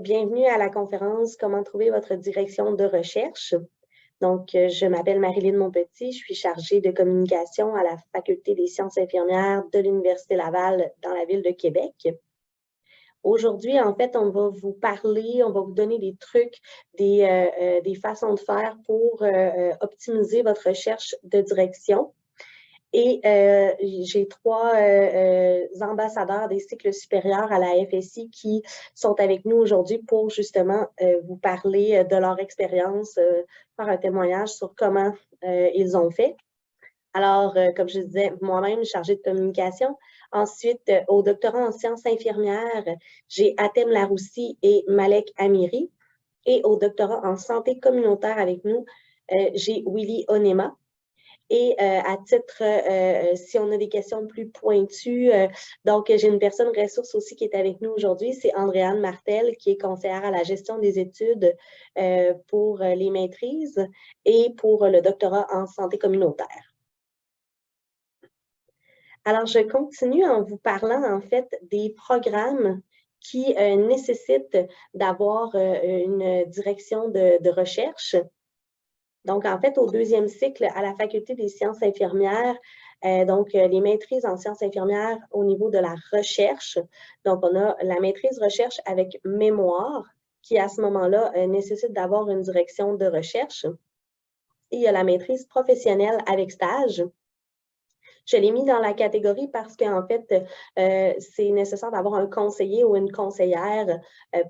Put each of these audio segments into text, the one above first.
Bienvenue à la conférence Comment trouver votre direction de recherche. Donc, je m'appelle Marilyn Monpetit, je suis chargée de communication à la Faculté des sciences infirmières de l'Université Laval dans la ville de Québec. Aujourd'hui, en fait, on va vous parler, on va vous donner des trucs, des façons de faire pour optimiser votre recherche de direction. Et j'ai trois ambassadeurs des cycles supérieurs à la FSI qui sont avec nous aujourd'hui pour justement vous parler de leur expérience, faire un témoignage sur comment ils ont fait. Alors, comme je disais, moi-même, chargée de communication. Ensuite, au doctorat en sciences infirmières, j'ai Atem Laroussi et Malek Amiri. Et au doctorat en santé communautaire avec nous, j'ai Willy Onema. Et à titre, si on a des questions plus pointues, donc j'ai une personne ressource aussi qui est avec nous aujourd'hui, c'est Andréane Martel, qui est conseillère à la gestion des études pour les maîtrises et pour le doctorat en santé communautaire. Alors, je continue en vous parlant en fait des programmes qui nécessitent d'avoir une direction de recherche. Donc, en fait, au deuxième cycle, à la Faculté des sciences infirmières, les maîtrises en sciences infirmières au niveau de la recherche. Donc, on a la maîtrise recherche avec mémoire, qui à ce moment-là nécessite d'avoir une direction de recherche. Et il y a la maîtrise professionnelle avec stage. Je l'ai mis dans la catégorie parce qu'en fait, c'est nécessaire d'avoir un conseiller ou une conseillère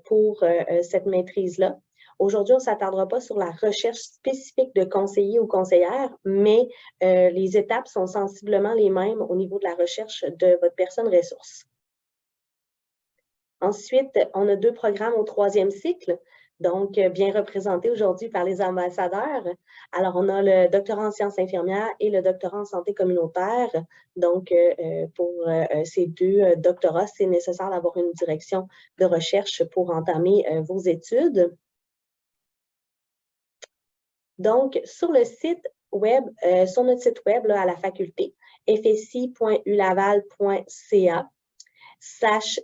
pour cette maîtrise-là. Aujourd'hui, on ne s'attardera pas sur la recherche spécifique de conseiller ou conseillère, mais les étapes sont sensiblement les mêmes au niveau de la recherche de votre personne ressource. Ensuite, on a deux programmes au troisième cycle, donc bien représentés aujourd'hui par les ambassadeurs. Alors, on a le doctorat en sciences infirmières et le doctorat en santé communautaire. Donc, pour ces deux doctorats, c'est nécessaire d'avoir une direction de recherche pour entamer vos études. Donc, sur le site web, sur notre site web là, à la faculté, fsi.ulaval.ca,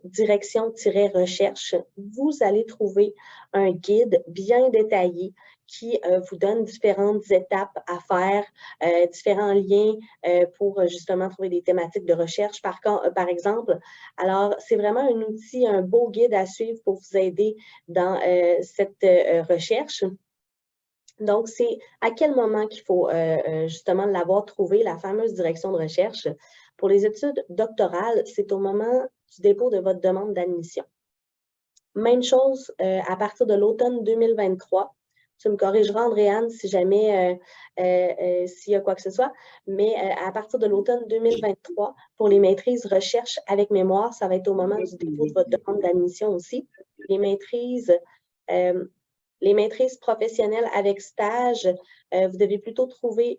direction-recherche, vous allez trouver un guide bien détaillé qui vous donne différentes étapes à faire, différents liens pour justement trouver des thématiques de recherche, par exemple. Alors, c'est vraiment un outil, un beau guide à suivre pour vous aider dans cette recherche. Donc, c'est à quel moment qu'il faut justement l'avoir trouvé, la fameuse direction de recherche. Pour les études doctorales, c'est au moment du dépôt de votre demande d'admission. Même chose à partir de l'automne 2023. Tu me corrigeras, Andréane, si jamais s'il y a quoi que ce soit, mais à partir de l'automne 2023, pour les maîtrises recherche avec mémoire, ça va être au moment du dépôt de votre demande d'admission aussi. Les maîtrises professionnelles avec stage, vous devez plutôt trouver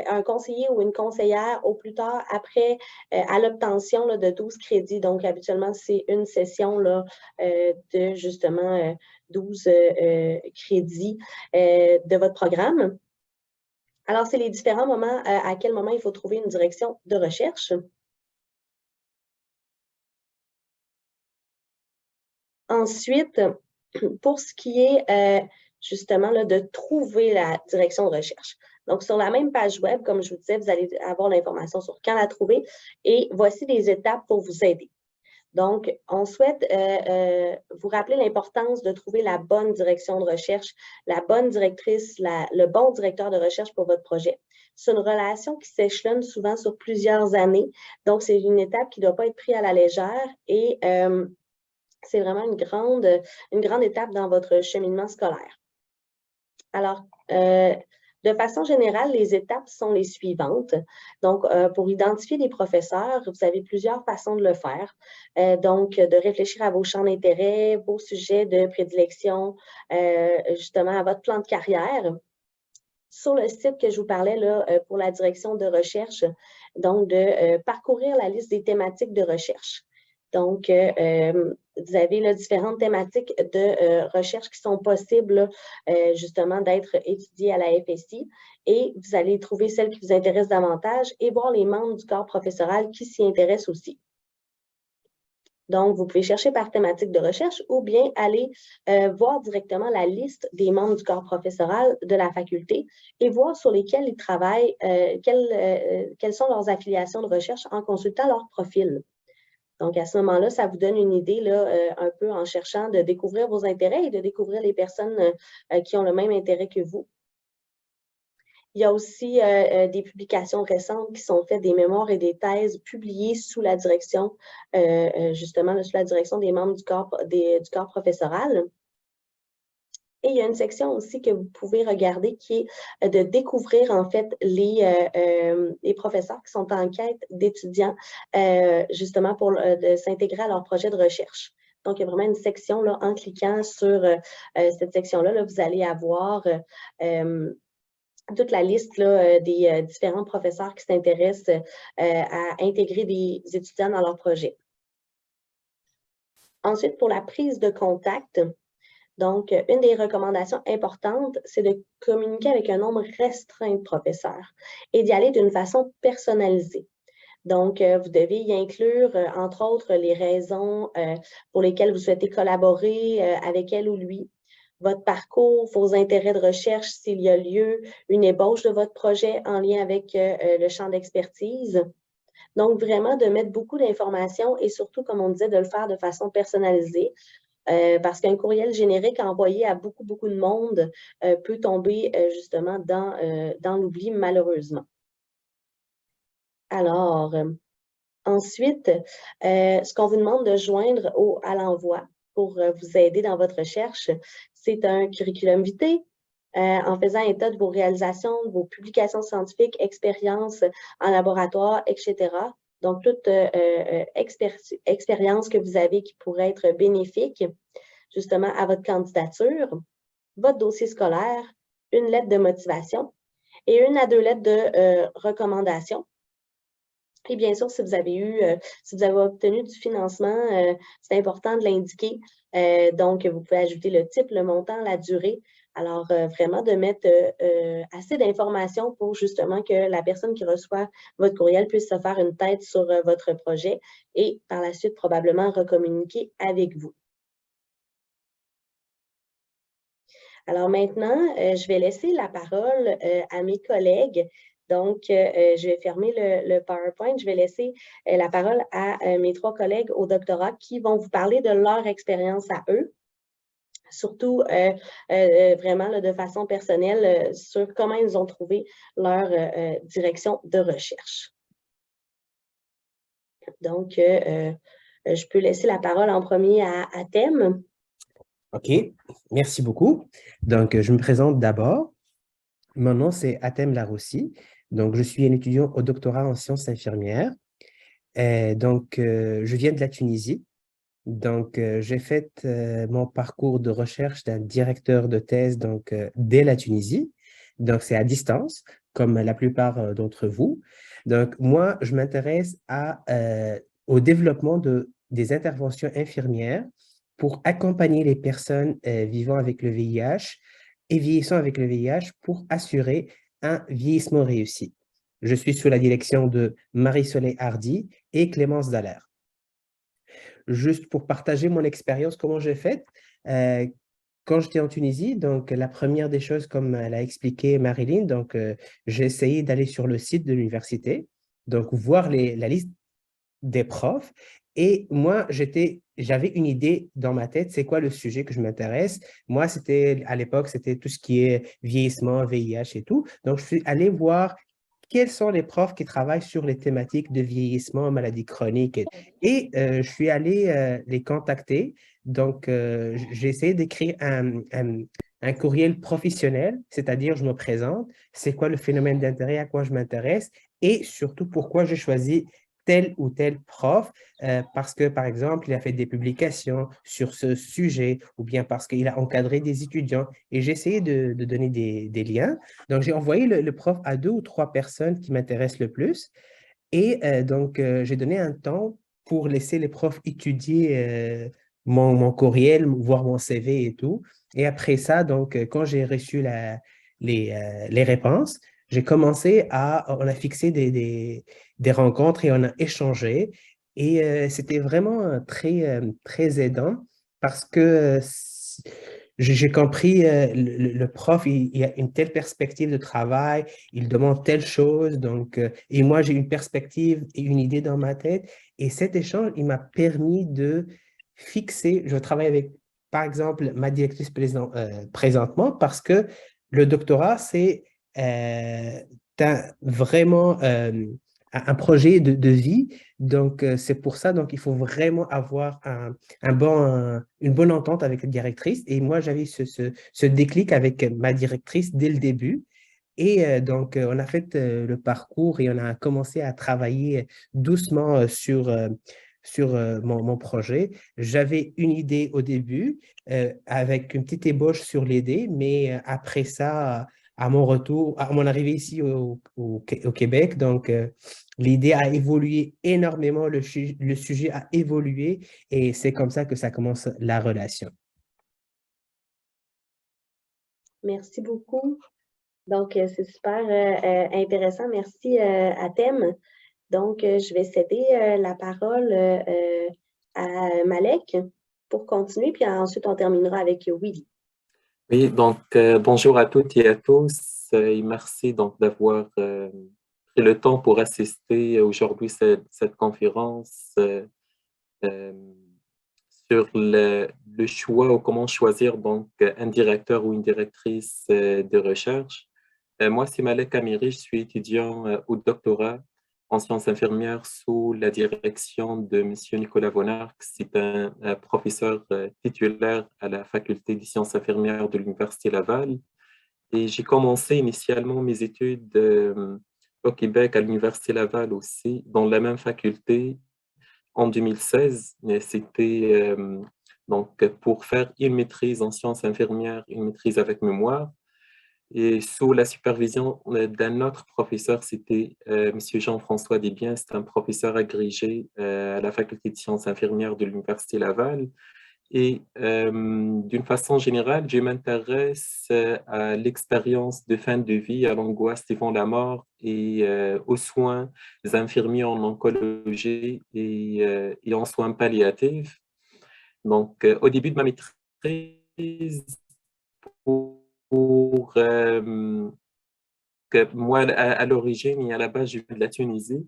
un conseiller ou une conseillère au plus tard après à l'obtention de 12 crédits. Donc, habituellement, c'est une session là, de justement 12 crédits de votre programme. Alors, c'est les différents moments, à quel moment il faut trouver une direction de recherche. Ensuite, pour ce qui est justement là, de trouver la direction de recherche. Donc, sur la même page web, comme je vous disais, vous allez avoir l'information sur quand la trouver et voici les étapes pour vous aider. Donc, on souhaite vous rappeler l'importance de trouver la bonne direction de recherche, la bonne directrice, le bon directeur de recherche pour votre projet. C'est une relation qui s'échelonne souvent sur plusieurs années. Donc, c'est une étape qui ne doit pas être prise à la légère et c'est vraiment une grande étape dans votre cheminement scolaire. Alors, de façon générale, les étapes sont les suivantes. Donc, pour identifier les professeurs, vous avez plusieurs façons de le faire. Donc, de réfléchir à vos champs d'intérêt, vos sujets de prédilection, justement à votre plan de carrière. Sur le site que je vous parlais là, pour la direction de recherche, donc de parcourir la liste des thématiques de recherche. Donc, vous avez là, différentes thématiques de recherche qui sont possibles justement d'être étudiées à la FSI et vous allez trouver celles qui vous intéressent davantage et voir les membres du corps professoral qui s'y intéressent aussi. Donc, vous pouvez chercher par thématique de recherche ou bien aller voir directement la liste des membres du corps professoral de la faculté et voir sur lesquels ils travaillent, quelles sont leurs affiliations de recherche en consultant leur profil. Donc, à ce moment-là, ça vous donne une idée, là, un peu en cherchant de découvrir vos intérêts et de découvrir les personnes qui ont le même intérêt que vous. Il y a aussi des publications récentes qui sont faites, des mémoires et des thèses publiées sous la direction, justement, sous la direction des membres du corps professoral. Et il y a une section aussi que vous pouvez regarder qui est de découvrir en fait les professeurs qui sont en quête d'étudiants justement pour de s'intégrer à leur projet de recherche. Donc, il y a vraiment une section là, en cliquant sur cette section-là, là, vous allez avoir toute la liste là, des différents professeurs qui s'intéressent à intégrer des étudiants dans leur projet. Ensuite, pour la prise de contact, donc, une des recommandations importantes, c'est de communiquer avec un nombre restreint de professeurs et d'y aller d'une façon personnalisée. Donc, vous devez y inclure, entre autres, les raisons pour lesquelles vous souhaitez collaborer avec elle ou lui, votre parcours, vos intérêts de recherche, s'il y a lieu, une ébauche de votre projet en lien avec le champ d'expertise. Donc, vraiment de mettre beaucoup d'informations et surtout, comme on disait, de le faire de façon personnalisée. Parce qu'un courriel générique envoyé à beaucoup, beaucoup de monde peut tomber justement dans l'oubli, malheureusement. Alors, ensuite, ce qu'on vous demande de joindre à l'envoi pour vous aider dans votre recherche, c'est un curriculum vitae, en faisant état de vos réalisations, de vos publications scientifiques, expériences en laboratoire, etc. Donc, toute expérience que vous avez qui pourrait être bénéfique, justement, à votre candidature, votre dossier scolaire, une lettre de motivation et 1 à 2 lettres de recommandation. Et bien sûr, si vous avez obtenu du financement, c'est important de l'indiquer. Donc, vous pouvez ajouter le type, le montant, la durée. Alors, vraiment de mettre assez d'informations pour justement que la personne qui reçoit votre courriel puisse se faire une tête sur votre projet et par la suite, probablement recommuniquer avec vous. Alors maintenant, je vais laisser la parole à mes collègues. Donc, je vais fermer le PowerPoint. Je vais laisser la parole à mes 3 collègues au doctorat qui vont vous parler de leur expérience à eux, surtout vraiment là, de façon personnelle sur comment ils ont trouvé leur direction de recherche. Donc, je peux laisser la parole en premier à Thème. OK, merci beaucoup. Donc, je me présente d'abord. Mon nom, c'est Atem Laroussi. Donc, je suis un étudiant au doctorat en sciences infirmières. Donc, je viens de la Tunisie. Donc, j'ai fait mon parcours de recherche d'un directeur de thèse dès la Tunisie. Donc, c'est à distance, comme la plupart d'entre vous. Donc, moi, je m'intéresse au développement des interventions infirmières pour accompagner les personnes vivant avec le VIH et vieillissant avec le VIH pour assurer un vieillissement réussi. Je suis sous la direction de Marie-Soleil Hardy et Clémence Dallaire. Juste pour partager mon expérience, comment j'ai fait. Quand j'étais en Tunisie, donc la première des choses, comme l'a expliqué Marilyn, donc j'ai essayé d'aller sur le site de l'université, donc voir la liste des profs. Et moi, j'avais une idée dans ma tête, c'est quoi le sujet que je m'intéresse. Moi, à l'époque, c'était tout ce qui est vieillissement, VIH et tout. Donc, je suis allé voir quels sont les profs qui travaillent sur les thématiques de vieillissement, maladies chroniques. Et je suis allé les contacter. Donc, j'ai essayé d'écrire un courriel professionnel, c'est-à-dire je me présente, c'est quoi le phénomène d'intérêt, à quoi je m'intéresse et surtout pourquoi j'ai choisi tel ou tel prof parce que, par exemple, il a fait des publications sur ce sujet ou bien parce qu'il a encadré des étudiants. Et j'ai essayé de donner des liens. Donc, j'ai envoyé le prof à 2 ou 3 personnes qui m'intéressent le plus. Et j'ai donné un temps pour laisser les profs étudier mon courriel, voir mon CV et tout. Et après ça, donc, quand j'ai reçu les réponses, on a fixé des rencontres et on a échangé. Et c'était vraiment très aidant parce que j'ai compris, le prof, il a une telle perspective de travail, il demande telle chose, donc, et moi, j'ai une perspective et une idée dans ma tête. Et cet échange, il m'a permis de fixer, je travaille avec, par exemple, ma directrice présentement parce que le doctorat, c'est vraiment un projet de vie. Donc, c'est pour ça, donc, il faut vraiment avoir une bonne entente avec la directrice. Et moi, j'avais ce déclic avec ma directrice dès le début. Et donc, on a fait le parcours et on a commencé à travailler doucement sur mon projet. J'avais une idée au début avec une petite ébauche sur l'idée, mais après ça, à mon retour, à mon arrivée ici au Québec, donc l'idée a évolué énormément, le sujet a évolué et c'est comme ça que ça commence la relation. Merci beaucoup. Donc, c'est super intéressant. Merci à Thème. Donc, je vais céder la parole à Malek pour continuer, puis ensuite on terminera avec Willy. Oui, donc bonjour à toutes et à tous et merci donc d'avoir pris le temps pour assister aujourd'hui cette conférence euh, sur le choix ou comment choisir donc un directeur ou une directrice de recherche. Moi, c'est Malek Amiri, je suis étudiant au doctorat en sciences infirmières sous la direction de M. Nicolas Vonarque. C'est un professeur titulaire à la faculté des sciences infirmières de l'Université Laval. Et j'ai commencé initialement mes études au Québec, à l'Université Laval aussi, dans la même faculté en 2016. C'était donc pour faire une maîtrise en sciences infirmières, une maîtrise avec mémoire. Et sous la supervision d'un autre professeur, c'était M. Jean-François Desbiens, c'est un professeur agrégé à la faculté de sciences infirmières de l'Université Laval. Et d'une façon générale, je m'intéresse à l'expérience de fin de vie, à l'angoisse devant la mort et aux soins infirmiers en oncologie et en soins palliatifs. Donc, au début de ma maîtrise, pour que moi, à l'origine et à la base, je viens de la Tunisie.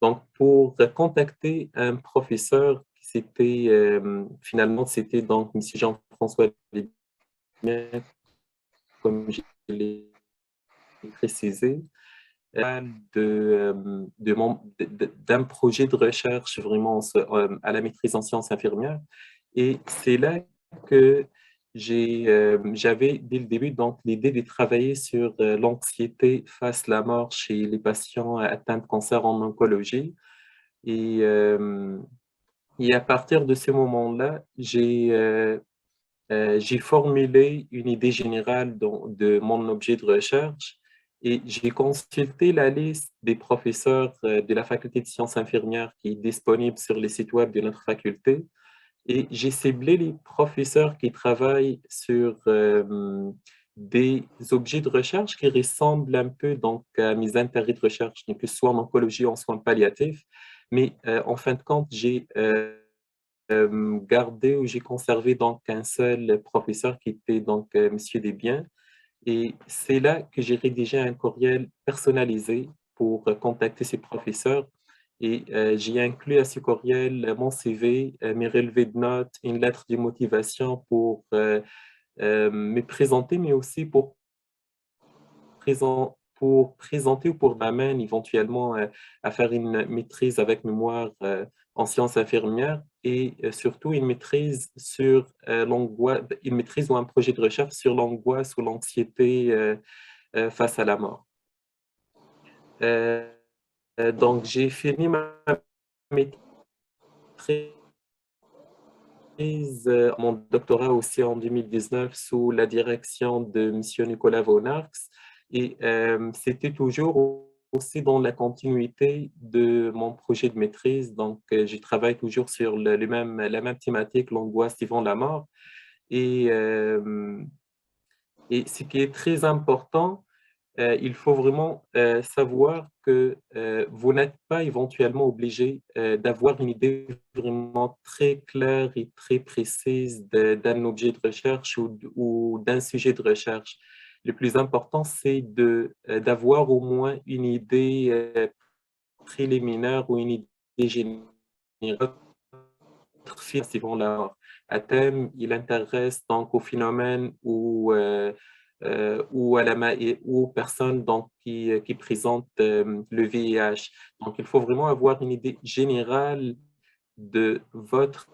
Donc, pour contacter un professeur, finalement, c'était donc M. Jean-François Desbiens, comme je l'ai précisé, d'un projet de recherche vraiment à la maîtrise en sciences infirmières. Et c'est là que j'avais dès le début donc l'idée de travailler sur l'anxiété face à la mort chez les patients atteints de cancer en oncologie. Et, euh, et à partir de ce moment-là, j'ai formulé une idée générale de mon objet de recherche et j'ai consulté la liste des professeurs de la faculté de sciences infirmières qui est disponible sur les sites web de notre faculté. Et j'ai ciblé les professeurs qui travaillent sur des objets de recherche qui ressemblent un peu donc, à mes intérêts de recherche, que ce soit en oncologie ou en soins palliatifs. Mais en fin de compte, j'ai gardé ou j'ai conservé donc un seul professeur qui était donc Monsieur Desbiens. Et c'est là que j'ai rédigé un courriel personnalisé pour contacter ces professeurs. Et j'ai inclus à ce courriel mon CV, mes relevés de notes, une lettre de motivation pour me présenter, mais aussi pour présenter ou pour m'amener éventuellement à faire une maîtrise avec mémoire en sciences infirmières et surtout une maîtrise sur l'angoisse, une maîtrise ou un projet de recherche sur l'angoisse ou l'anxiété face à la mort. Donc, j'ai fini ma maîtrise, mon doctorat aussi en 2019 sous la direction de M. Nicolas Vonarque. Et c'était toujours aussi dans la continuité de mon projet de maîtrise. Donc, je travaille toujours sur la même thématique, l'angoisse devant la mort. Et, et ce qui est très important, il faut vraiment savoir que vous n'êtes pas éventuellement obligé d'avoir une idée vraiment très claire et très précise d'un objet de recherche ou d'un sujet de recherche. Le plus important, c'est d'avoir au moins une idée préliminaire ou une idée générale suivant à thème, il intéresse donc au phénomène ou aux personnes donc, qui présentent le VIH. Donc, il faut vraiment avoir une idée générale de votre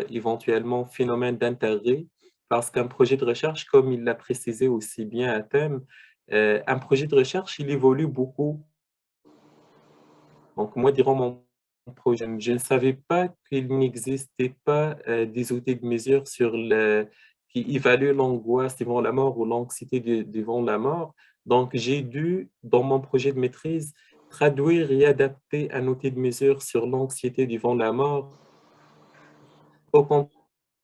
éventuellement phénomène d'intérêt, parce qu'un projet de recherche, comme il l'a précisé aussi bien à thème, un projet de recherche, il évolue beaucoup. Donc, moi, durant mon projet, je ne savais pas qu'il n'existait pas des outils de mesure qui évaluent l'angoisse devant la mort ou l'anxiété devant la mort. Donc, j'ai dû, dans mon projet de maîtrise, traduire et adapter un outil de mesure sur l'anxiété devant la mort au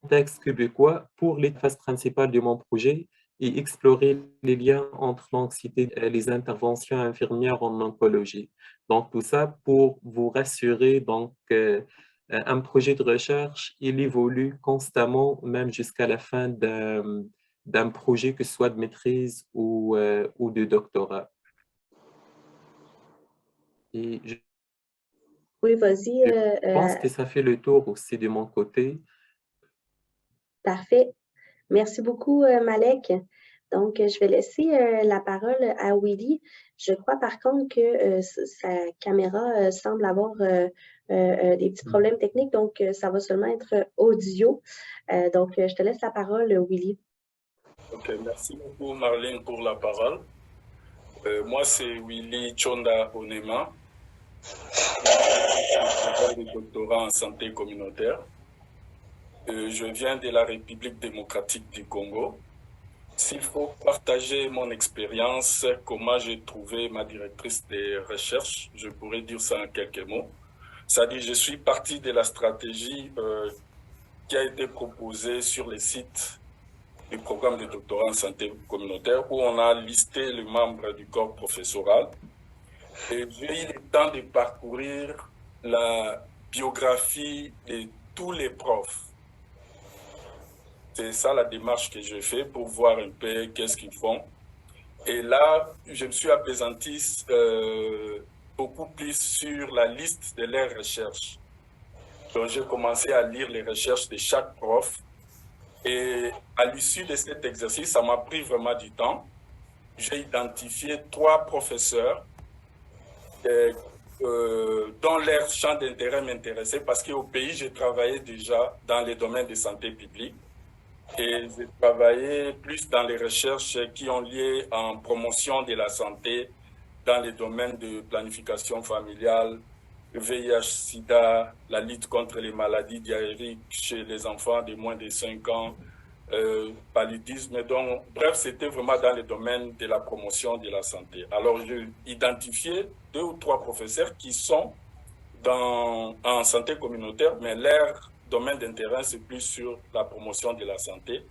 contexte québécois pour les phases principales de mon projet et explorer les liens entre l'anxiété et les interventions infirmières en oncologie. Donc, tout ça pour vous rassurer. Donc, un projet de recherche, il évolue constamment, même jusqu'à la fin d'un projet, que ce soit de maîtrise ou de doctorat. Et Oui, vas-y. je pense que ça fait le tour aussi de mon côté. Parfait. Merci beaucoup, Malek. Donc, je vais laisser la parole à Willy. Je crois par contre que sa caméra semble avoir des petits problèmes techniques, donc ça va seulement être audio. Donc, je te laisse la parole, Willy. Ok, merci beaucoup, Marlène, pour la parole. Moi, c'est Willy Chonda Onema, de doctorat en santé communautaire. Je viens de la République démocratique du Congo. S'il faut partager mon expérience, comment j'ai trouvé ma directrice de recherche, je pourrais dire ça en quelques mots. C'est-à-dire, je suis parti de la stratégie qui a été proposée sur les sites du programme de doctorat en santé communautaire où on a listé les membres du corps professoral. Et j'ai eu le temps de parcourir la biographie de tous les profs. C'est ça la démarche que je fais pour voir un peu qu'est-ce qu'ils font. Et là, je me suis appesanti beaucoup plus sur la liste de leurs recherches. Donc, j'ai commencé à lire les recherches de chaque prof. Et à l'issue de cet exercice, ça m'a pris vraiment du temps. J'ai identifié 3 professeurs dont leur champ d'intérêt m'intéressait parce qu'au pays, j'ai travaillé déjà dans les domaines de santé publique. Et j'ai travaillé plus dans les recherches qui ont lié en promotion de la santé dans les domaines de planification familiale, le VIH-Sida, la lutte contre les maladies diarrhéiques chez les enfants de moins de 5 ans, paludisme. Donc, bref, c'était vraiment dans le domaine de la promotion de la santé. Alors, j'ai identifié 2 ou 3 professeurs qui sont en santé communautaire, mais leur domaine d'intérêt, c'est plus sur la promotion de la santé.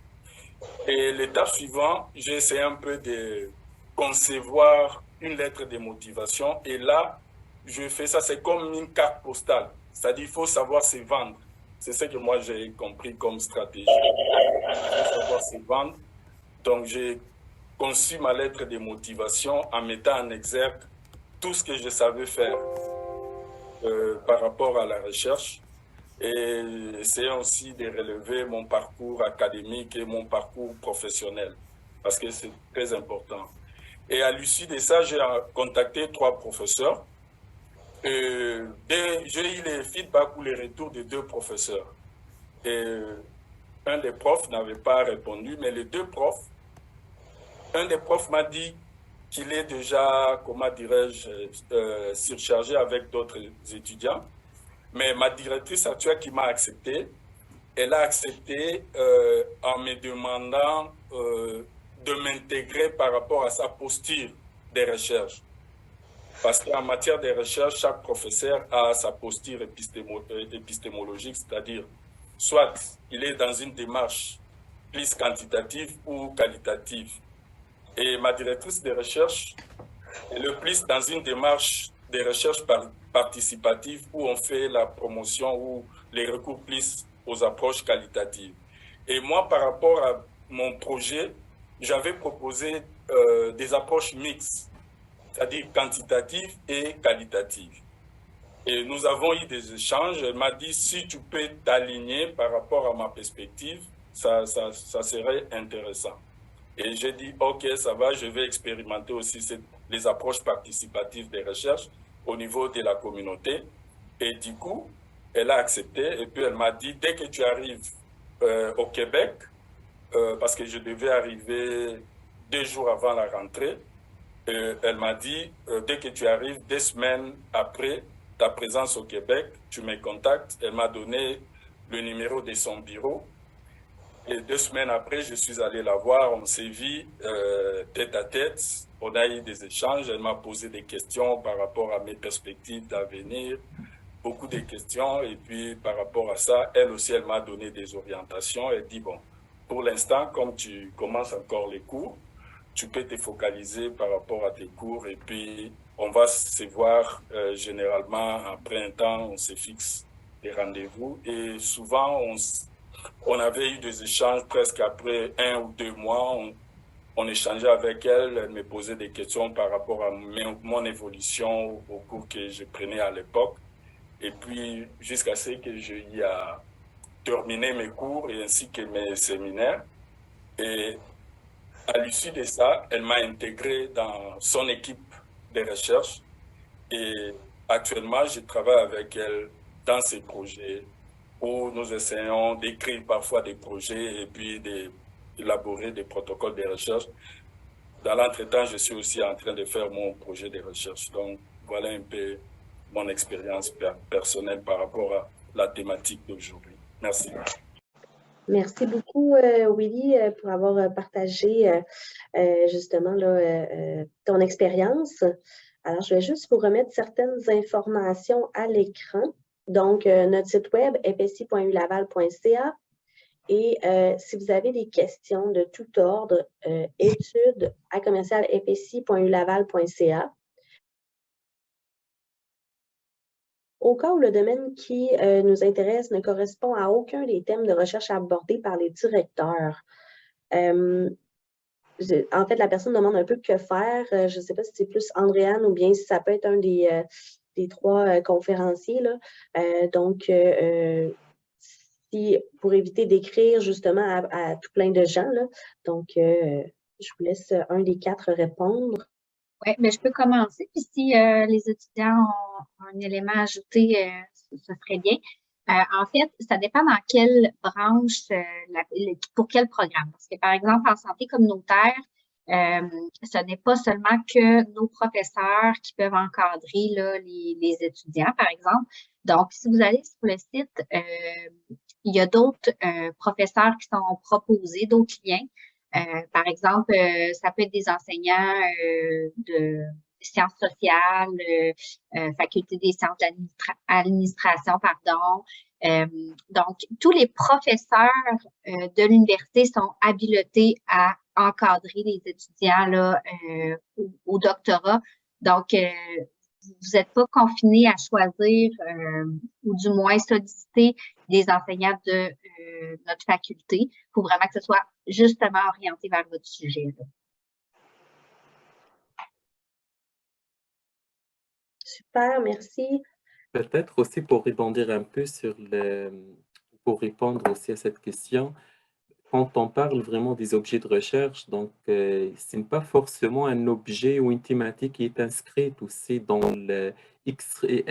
Et l'étape suivante, j'ai essayé un peu de concevoir une lettre de motivation. Et là, je fais ça, c'est comme une carte postale. C'est-à-dire, il faut savoir se vendre. C'est ce que moi, j'ai compris comme stratégie. Il faut savoir se vendre. Donc, j'ai conçu ma lettre de motivation en mettant en exergue tout ce que je savais faire par rapport à la recherche. Et essayant aussi de relever mon parcours académique et mon parcours professionnel, parce que c'est très important. Et à l'issue de ça, j'ai contacté 3 professeurs. J'ai eu les feedbacks ou les retours de 2 professeurs. Et un des profs n'avait pas répondu, mais les 2 profs, un des profs m'a dit qu'il est déjà, comment dirais-je, surchargé avec d'autres étudiants. Mais ma directrice actuelle qui m'a accepté, elle a accepté en me demandant de m'intégrer par rapport à sa posture des recherches. Parce qu'en matière de recherche, chaque professeur a sa posture épistémologique, c'est-à-dire soit il est dans une démarche plus quantitative ou qualitative. Et ma directrice de recherche est le plus dans une démarche de recherche participative où on fait la promotion ou les recours plus aux approches qualitatives. Et moi, par rapport à mon projet, j'avais proposé des approches mixtes, c'est-à-dire quantitatives et qualitatives. Et nous avons eu des échanges. Elle m'a dit, si tu peux t'aligner par rapport à ma perspective, ça serait intéressant. Et j'ai dit, OK, ça va, je vais expérimenter aussi les approches participatives des recherches au niveau de la communauté. Et du coup, elle a accepté. Et puis, elle m'a dit, dès que tu arrives au Québec, parce que je devais arriver 2 jours avant la rentrée, elle m'a dit, dès que tu arrives, 2 semaines après ta présence au Québec, tu me contactes. Elle m'a donné le numéro de son bureau. Et 2 semaines après, je suis allé la voir, on s'est vu tête à tête, on a eu des échanges, elle m'a posé des questions par rapport à mes perspectives d'avenir, beaucoup de questions, et puis par rapport à ça, elle aussi, elle m'a donné des orientations, elle dit, bon, pour l'instant, comme tu commences encore les cours, tu peux te focaliser par rapport à tes cours, et puis on va se voir généralement après un temps, on se fixe des rendez-vous, et souvent, on avait eu des échanges presque après 1 ou 2 mois. On échangeait avec elle. Elle me posait des questions par rapport à mon évolution au cours que je prenais à l'époque. Et puis, jusqu'à ce que j'ai eu à terminer mes cours et ainsi que mes séminaires. Et à l'issue de ça, elle m'a intégré dans son équipe de recherche. Et actuellement, je travaille avec elle dans ses projets où nous essayons d'écrire parfois des projets et puis d'élaborer des protocoles de recherche. Dans l'entretemps, je suis aussi en train de faire mon projet de recherche. Donc, voilà un peu mon expérience personnelle par rapport à la thématique d'aujourd'hui. Merci. Merci beaucoup, Willy, pour avoir partagé justement là, ton expérience. Alors, je vais juste vous remettre certaines informations à l'écran. Donc, notre site web, fsi.ulaval.ca. Et si vous avez des questions de tout ordre, études@fsi.ulaval.ca. Au cas où le domaine qui nous intéresse ne correspond à aucun des thèmes de recherche abordés par les directeurs, en fait, la personne demande un peu que faire. Je ne sais pas si c'est plus Andréane ou bien si ça peut être un des 3 conférenciers. Là. Donc, pour éviter d'écrire justement à tout plein de gens, là. Donc, je vous laisse un des 4 répondre. Oui, mais je peux commencer. Puis si les étudiants ont un élément à ajouter, ce serait bien. En fait, ça dépend dans quelle branche, pour quel programme. Parce que, par exemple, en santé communautaire, ce n'est pas seulement que nos professeurs qui peuvent encadrer là, les étudiants, par exemple. Donc, si vous allez sur le site, il y a d'autres professeurs qui sont proposés, d'autres liens. Par exemple, ça peut être des enseignants de sciences sociales, faculté des sciences d'administration, pardon. Donc, tous les professeurs de l'université sont habilités à encadrer les étudiants là, au doctorat. Donc, vous n'êtes pas confiné à choisir ou du moins solliciter des enseignants de notre faculté. Il faut vraiment que ce soit justement orienté vers votre sujet. Là. Super, merci. Peut-être aussi pour rebondir un peu pour répondre aussi à cette question, quand on parle vraiment des objets de recherche, donc ce n'est pas forcément un objet ou une thématique qui est inscrite aussi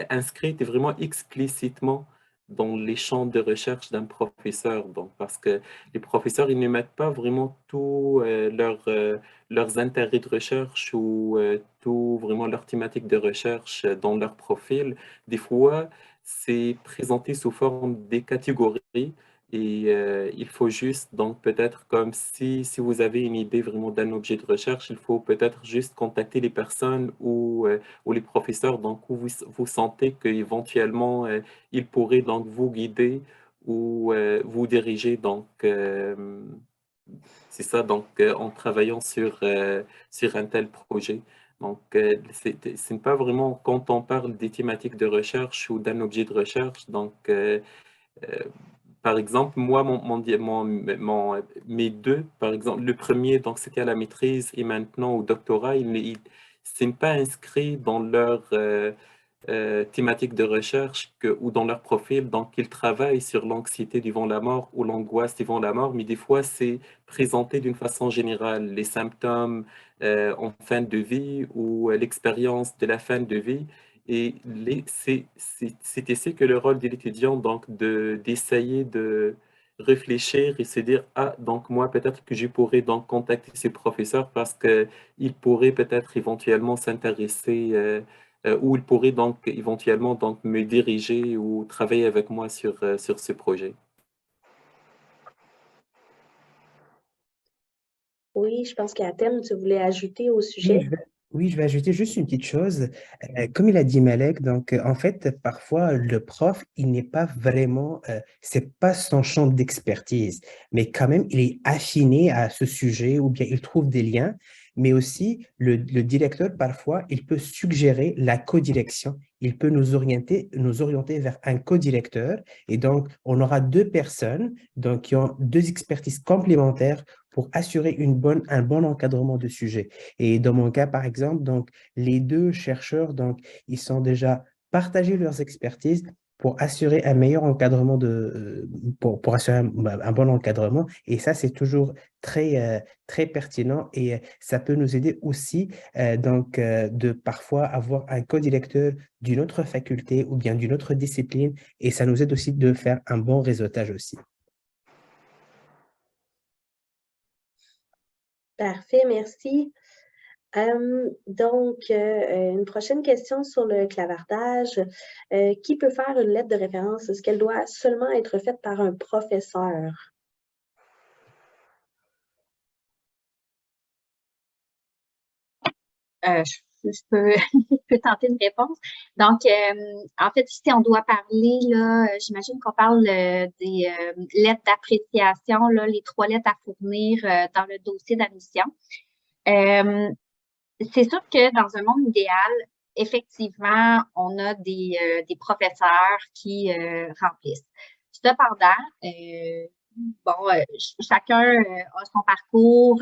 inscrite vraiment explicitement dans les champs de recherche d'un professeur. Donc, parce que les professeurs, ils ne mettent pas vraiment tous leurs intérêts de recherche ou tout vraiment leur thématique de recherche dans leur profil. Des fois, c'est présenté sous forme des catégories. Et il faut juste, donc peut-être comme si vous avez une idée vraiment d'un objet de recherche, il faut peut-être juste contacter les personnes ou les professeurs, donc où vous sentez qu'éventuellement ils pourraient donc vous guider ou vous diriger donc C'est ça, donc en travaillant sur un tel projet. Donc, ce n'est pas vraiment quand on parle des thématiques de recherche ou d'un objet de recherche. Donc, euh, par exemple, moi, mes deux, par exemple, le premier, donc c'était à la maîtrise et maintenant au doctorat, ce n'est pas inscrit dans leur thématique de recherche ou dans leur profil. Donc, ils travaillent sur l'anxiété devant la mort ou l'angoisse devant la mort, mais des fois, c'est présenté d'une façon générale, les symptômes en fin de vie ou l'expérience de la fin de vie. Et c'est ici que le rôle de l'étudiant, donc, d'essayer de réfléchir et se dire, ah, donc moi, peut-être que je pourrais donc contacter ce professeur parce qu'il pourrait peut-être éventuellement s'intéresser où il pourrait donc éventuellement donc, me diriger ou travailler avec moi sur ce projet. Oui, je pense qu'Atem, tu voulais ajouter au Oui, sujet. je vais ajouter juste une petite chose. Comme il a dit Malek, donc en fait, parfois le prof, il n'est pas vraiment, c'est pas son champ d'expertise, mais quand même, il est affiné à ce sujet ou bien il trouve des liens, mais aussi le directeur, parfois, il peut suggérer la codirection. Il peut nous orienter vers un codirecteur et donc on aura deux personnes donc, qui ont deux expertises complémentaires pour assurer un bon encadrement de sujet. Et dans mon cas, par exemple, donc, les deux chercheurs, donc, ils sont déjà partagé leurs expertises pour assurer un meilleur encadrement pour assurer un bon encadrement. Et ça, c'est toujours très pertinent et ça peut nous aider aussi de parfois avoir un co-directeur d'une autre faculté ou bien d'une autre discipline et ça nous aide aussi de faire un bon réseautage aussi. Parfait, merci. Donc, une prochaine question sur le clavardage. Qui peut faire une lettre de référence? Est-ce qu'elle doit seulement être faite par un professeur? Je peux, je peux tenter une réponse. Donc, en fait, si on doit parler, là, j'imagine qu'on parle des lettres d'appréciation, là, les 3 lettres à fournir dans le dossier d'admission. C'est sûr que dans un monde idéal, effectivement, on a des professeurs qui remplissent. Cependant, chacun a son parcours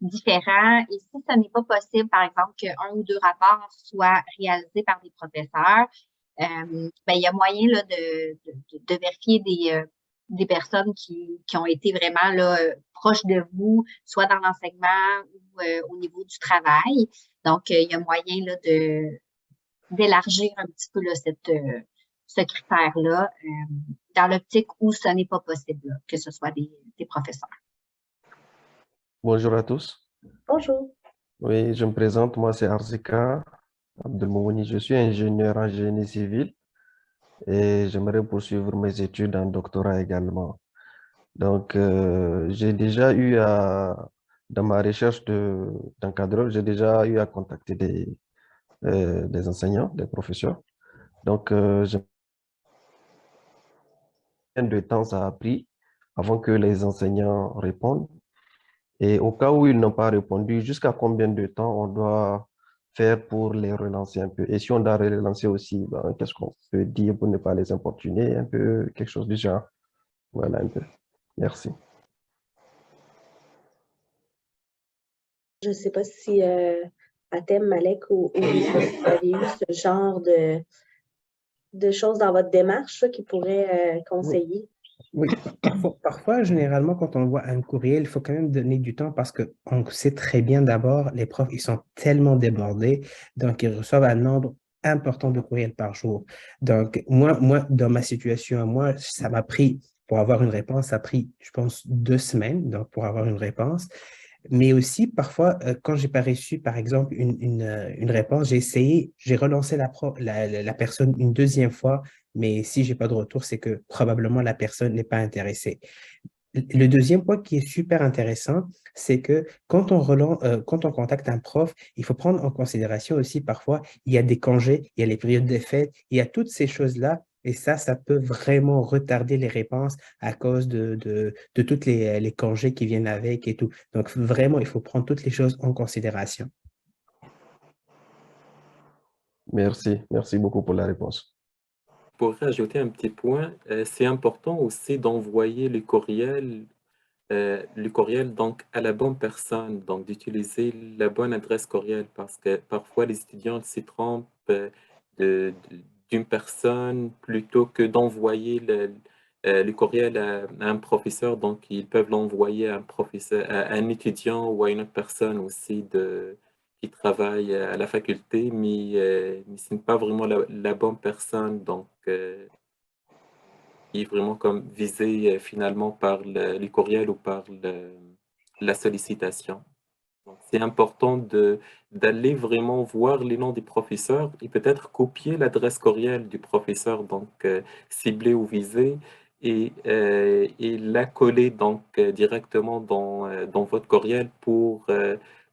différent et si ce n'est pas possible, par exemple, qu'un ou deux rapports soient réalisés par des professeurs, il y a moyen là, de vérifier des personnes qui ont été vraiment là, proches de vous, soit dans l'enseignement ou au niveau du travail. Donc, il y a moyen là, d'élargir un petit peu là, ce critère-là dans l'optique où ce n'est pas possible, là, que ce soit des professeurs. Bonjour à tous. Bonjour. Oui, je me présente. Moi, c'est Arzika Abdelmoumouni. Je suis ingénieur en génie civil et j'aimerais poursuivre mes études en doctorat également. Donc, j'ai déjà eu dans ma recherche d'encadreur, j'ai déjà eu à contacter des enseignants, des professeurs. Donc, combien de temps ça a pris avant que les enseignants répondent? Et au cas où ils n'ont pas répondu, jusqu'à combien de temps on doit faire pour les relancer un peu? Et si on doit les relancer aussi, ben, qu'est-ce qu'on peut dire pour ne pas les importuner? Un peu quelque chose du genre. Voilà un peu. Merci. Je ne sais pas si Atem, Malek ou Lisa, vous avez eu ce genre de choses dans votre démarche là, qui pourraient conseiller. Oui, parfois, généralement, quand on voit un courriel, il faut quand même donner du temps parce qu'on sait très bien d'abord, les profs, ils sont tellement débordés, donc ils reçoivent un nombre important de courriels par jour. Donc, moi dans ma situation, moi, ça m'a pris, pour avoir une réponse, ça a pris, je pense, 2 semaines donc, pour avoir une réponse. Mais aussi, parfois, quand je n'ai pas reçu, par exemple, une réponse, j'ai relancé la personne une deuxième fois, mais si je n'ai pas de retour, c'est que probablement la personne n'est pas intéressée. Le deuxième point qui est super intéressant, c'est que quand on contacte un prof, il faut prendre en considération aussi parfois, il y a des congés, il y a les périodes des fêtes, il y a toutes ces choses-là Et ça peut vraiment retarder les réponses à cause de toutes les congés qui viennent avec et tout. Donc, vraiment, il faut prendre toutes les choses en considération. Merci beaucoup pour la réponse. Pour rajouter un petit point, c'est important aussi d'envoyer le courriel donc à la bonne personne, donc d'utiliser la bonne adresse courriel parce que parfois les étudiants s'y trompent d'une personne plutôt que d'envoyer le courriel à un professeur, donc ils peuvent l'envoyer à un professeur, à un étudiant ou à une autre personne aussi qui travaille à la faculté, mais ce n'est pas vraiment la bonne personne, donc qui est vraiment comme visé finalement par le courriel ou par la sollicitation. Donc, c'est important d'aller vraiment voir les noms des professeurs et peut-être copier l'adresse courriel du professeur, donc ciblé ou visé, et la coller donc directement dans votre courriel pour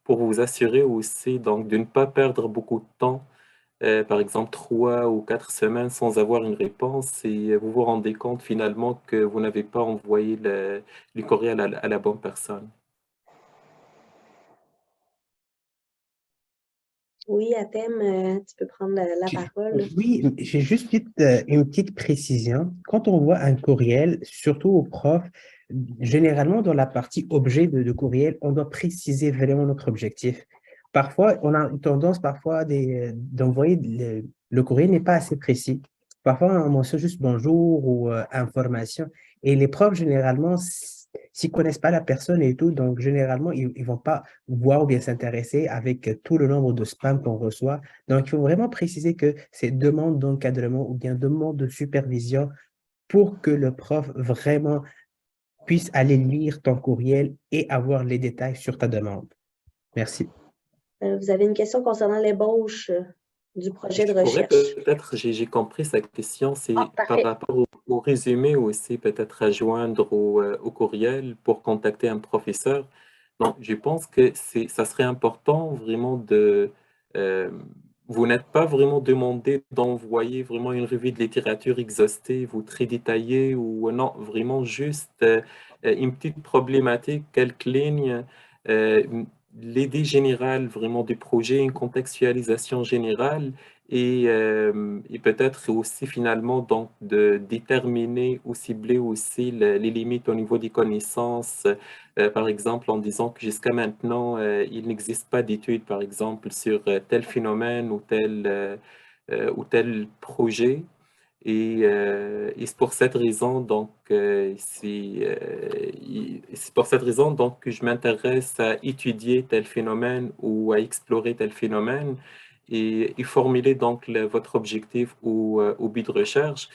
vous assurer aussi donc de ne pas perdre beaucoup de temps par exemple 3 ou 4 semaines sans avoir une réponse et vous vous rendez compte finalement que vous n'avez pas envoyé le courriel à la bonne personne. Oui, Atem, tu peux prendre la parole. Oui, j'ai juste une petite précision. Quand on voit un courriel, surtout au prof, généralement dans la partie objet de courriel, on doit préciser vraiment notre objectif. Parfois, on a une tendance d'envoyer le courriel n'est pas assez précis. Parfois, on mentionne juste bonjour ou information. Et les profs, généralement, s'ils connaissent pas la personne et tout, donc généralement, ils vont pas voir ou bien s'intéresser avec tout le nombre de spams qu'on reçoit. Donc, il faut vraiment préciser que c'est demande d'encadrement ou bien demande de supervision pour que le prof vraiment puisse aller lire ton courriel et avoir les détails sur ta demande. Merci. Vous avez une question concernant l'ébauche du projet de Je pourrais recherche. peut-être, j'ai compris sa question, c'est Ah, par parfait. rapport au résumé aussi, peut-être à joindre au courriel pour contacter un professeur. Donc, je pense que ça serait important vraiment euh, vous n'êtes pas vraiment demandé d'envoyer vraiment une revue de littérature exhaustive ou très détaillée ou non, vraiment juste une petite problématique, quelques lignes, euh, l'idée générale vraiment du projet, une contextualisation générale et peut-être aussi finalement donc de déterminer ou cibler aussi les limites au niveau des connaissances, par exemple en disant que jusqu'à maintenant il n'existe pas d'études par exemple sur tel phénomène ou tel projet et c'est pour cette raison donc c'est pour cette raison donc que je m'intéresse à étudier tel phénomène ou à explorer tel phénomène et formuler donc votre objectif ou but de recherche.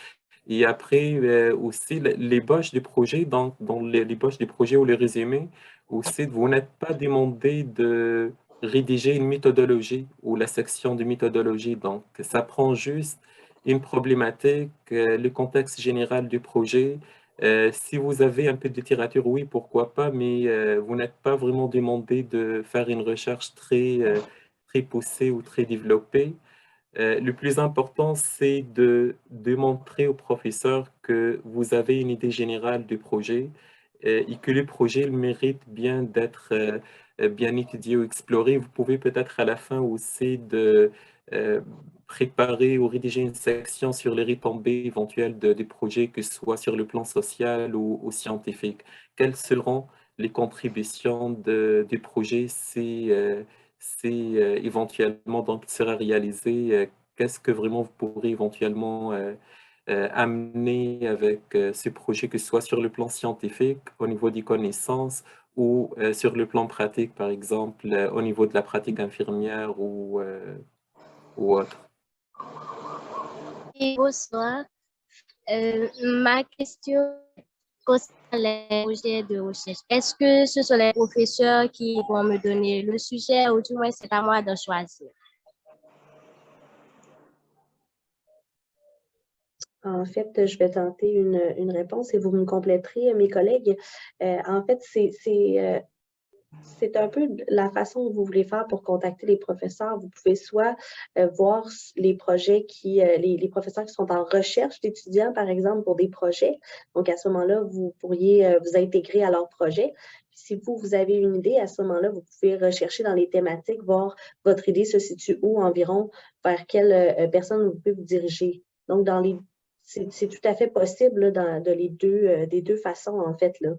Et après aussi l'ébauche du projet, donc dans l'ébauche du projet ou le résumé, aussi vous n'êtes pas demandé de rédiger une méthodologie ou la section de méthodologie. Donc ça prend juste une problématique, le contexte général du projet. Si vous avez un peu de littérature, oui, pourquoi pas, mais vous n'êtes pas vraiment demandé de faire une recherche très poussée ou très développée. Le plus important, c'est de démontrer au professeur que vous avez une idée générale du projet et que le projet il mérite bien d'être bien étudié ou exploré. Vous pouvez peut-être à la fin aussi de euh, préparer ou rédiger une section sur les retombées éventuelles des projets, que ce soit sur le plan social ou scientifique. Quelles seront les contributions du projet si éventuellement donc il sera réalisé, qu'est-ce que vraiment vous pourrez éventuellement amener avec ce projet, que ce soit sur le plan scientifique, au niveau des connaissances, ou sur le plan pratique, par exemple, au niveau de la pratique infirmière ou autre. Et bonsoir. Ma question concerne les projets de recherche. Est-ce que ce sont les professeurs qui vont me donner le sujet ou du moins c'est à moi de choisir? En fait, je vais tenter une réponse et vous me compléterez, mes collègues. En fait, c'est un peu la façon que vous voulez faire pour contacter les professeurs. Vous pouvez soit voir les projets les professeurs qui sont en recherche d'étudiants, par exemple, pour des projets. Donc, à ce moment-là, vous pourriez vous intégrer à leur projet. Puis, si vous avez une idée, à ce moment-là, vous pouvez rechercher dans les thématiques, voir votre idée se situe où environ, vers quelle personne vous pouvez vous diriger. Donc, c'est tout à fait possible là, des deux façons, en fait. Là,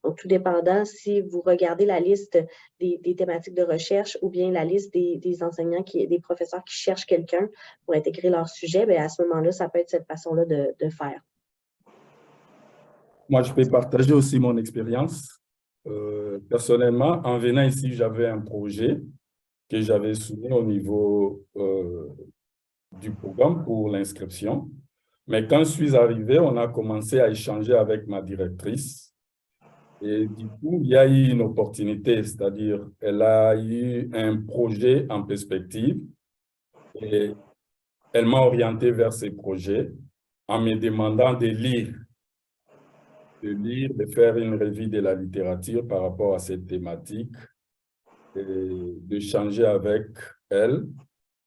donc, tout dépendant si vous regardez la liste des thématiques de recherche ou bien la liste des enseignants, des professeurs qui cherchent quelqu'un pour intégrer leur sujet, bien, à ce moment-là, ça peut être cette façon-là de faire. Moi, je peux partager aussi mon expérience. Personnellement, en venant ici, j'avais un projet que j'avais soumis au niveau du programme pour l'inscription. Mais quand je suis arrivé, on a commencé à échanger avec ma directrice. Et du coup, il y a eu une opportunité, c'est-à-dire elle a eu un projet en perspective et elle m'a orienté vers ces projets en me demandant de lire, de faire une revue de la littérature par rapport à cette thématique, et d'échanger avec elle.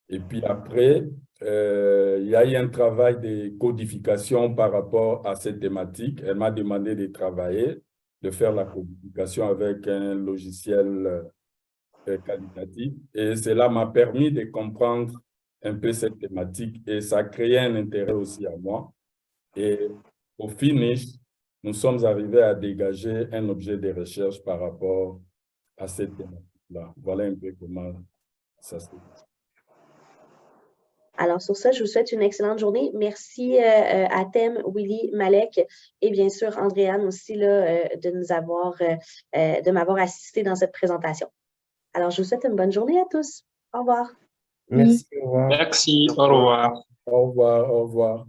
Et puis après, il y a eu un travail de codification par rapport à cette thématique. Elle m'a demandé de travailler, de faire la codification avec un logiciel qualitatif. Et cela m'a permis de comprendre un peu cette thématique et ça a créé un intérêt aussi à moi. Et au finish, nous sommes arrivés à dégager un objet de recherche par rapport à cette thématique-là. Voilà un peu comment ça se passe. Alors, sur ça, je vous souhaite une excellente journée. Merci à Thème, Willy, Malek et bien sûr Andréane aussi là, de m'avoir assisté dans cette présentation. Alors, je vous souhaite une bonne journée à tous. Au revoir. Merci, au revoir. Merci, au revoir. Au revoir, au revoir.